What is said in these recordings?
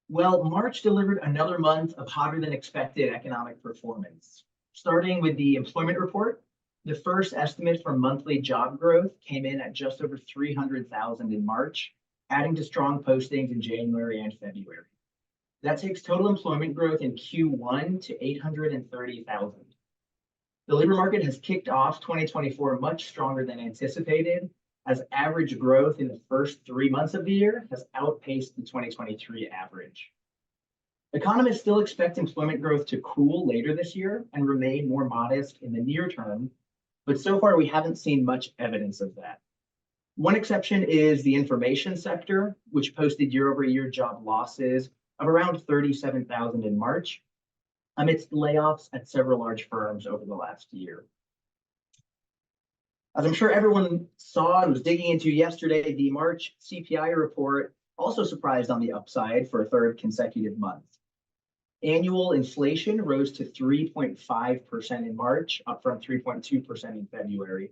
Well, March delivered another month of hotter than expected economic performance. Starting with the employment report, the first estimate for monthly job growth came in at just over 300,000 in March, adding to strong postings in January and February. That takes total employment growth in Q1 to 830,000. The labor market has kicked off 2024 much stronger than anticipated, as average growth in the first 3 months of the year has outpaced the 2023 average. Economists still expect employment growth to cool later this year and remain more modest in the near term, but so far we haven't seen much evidence of that. One exception is the information sector, which posted year-over-year job losses of around 37,000 in March, amidst layoffs at several large firms over the last year. As I'm sure everyone saw and was digging into yesterday, the March CPI report also surprised on the upside for a third consecutive month. Annual inflation rose to 3.5% in March, up from 3.2% in February.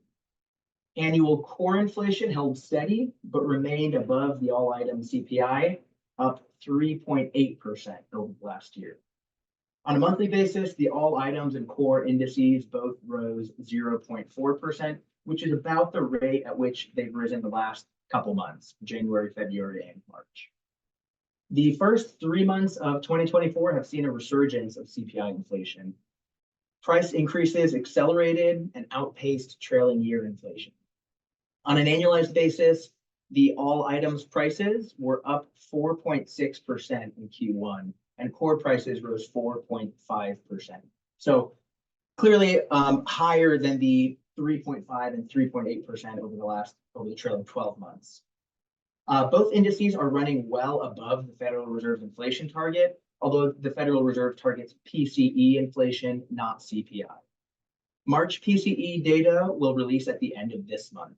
Annual core inflation held steady, but remained above the all-item CPI, up 3.8% over the last year. On a monthly basis, the all items and core indices both rose 0.4%, which is about the rate at which they've risen the last couple months, January, February, and March. The first 3 months of 2024 have seen a resurgence of CPI inflation. Price increases accelerated and outpaced trailing year inflation. On an annualized basis, the all items prices were up 4.6% in Q1, and core prices rose 4.5%. So clearly higher than the 3.5 and 3.8% over the trailing 12 months. Both indices are running well above the Federal Reserve's inflation target, although the Federal Reserve targets PCE inflation, not CPI. March PCE data will release at the end of this month.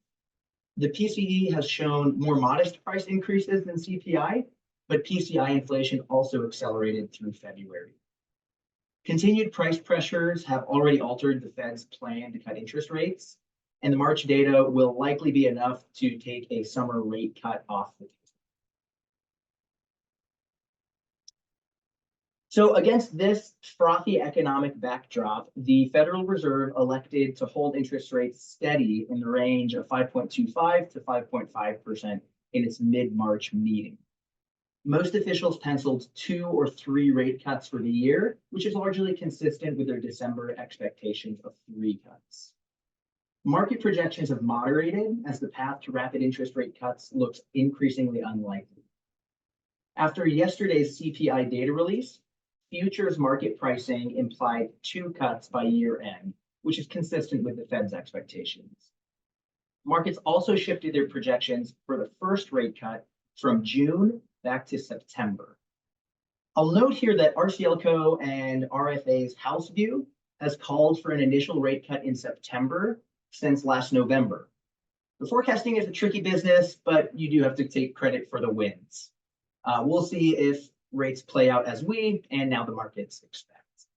The PCE has shown more modest price increases than CPI, but PCI inflation also accelerated through February. Continued price pressures have already altered the Fed's plan to cut interest rates, and the March data will likely be enough to take a summer rate cut off the table. So against this frothy economic backdrop, the Federal Reserve elected to hold interest rates steady in the range of 5.25 to 5.5% in its mid-March meeting. Most officials penciled 2 or 3 rate cuts for the year, which is largely consistent with their December expectations of 3 cuts. Market projections have moderated as the path to rapid interest rate cuts looks increasingly unlikely. After yesterday's CPI data release, futures market pricing implied 2 cuts by year end, which is consistent with the Fed's expectations. Markets also shifted their projections for the first rate cut from June back to September. I'll note here that RCLCO and RFA's house view has called for an initial rate cut in September since last November. The forecasting is a tricky business, but you do have to take credit for the wins. We'll see if rates play out as we and now the markets expect.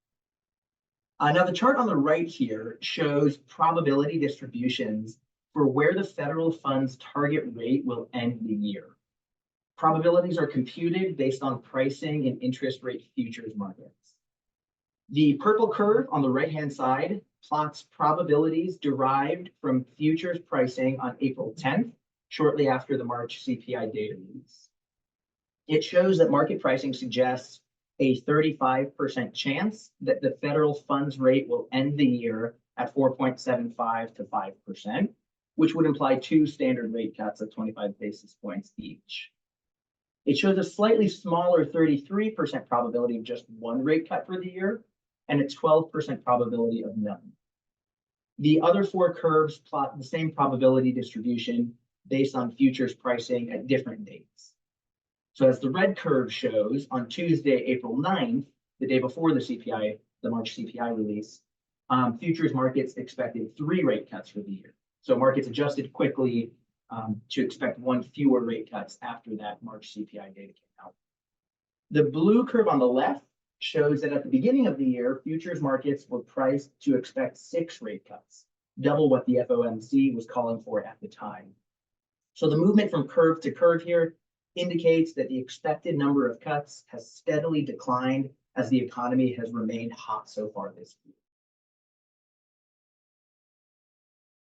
Now the chart on the right here shows probability distributions for where the federal funds target rate will end the year. Probabilities are computed based on pricing in interest rate futures markets. The purple curve on the right-hand side plots probabilities derived from futures pricing on April 10th, shortly after the March CPI data release. It shows that market pricing suggests a 35% chance that the federal funds rate will end the year at 4.75 to 5%, which would imply 2 standard rate cuts of 25 basis points each. It shows a slightly smaller 33% probability of just 1 rate cut for the year and a 12% probability of none. The other 4 curves plot the same probability distribution based on futures pricing at different dates. So as the red curve shows, on Tuesday, April 9th, the day before the March CPI release, futures markets expected 3 rate cuts for the year. So markets adjusted quickly to expect 1 fewer rate cuts after that March CPI data came out. The blue curve on the left shows that at the beginning of the year, futures markets were priced to expect 6 rate cuts, double what the FOMC was calling for at the time. So the movement from curve to curve here indicates that the expected number of cuts has steadily declined as the economy has remained hot so far this year.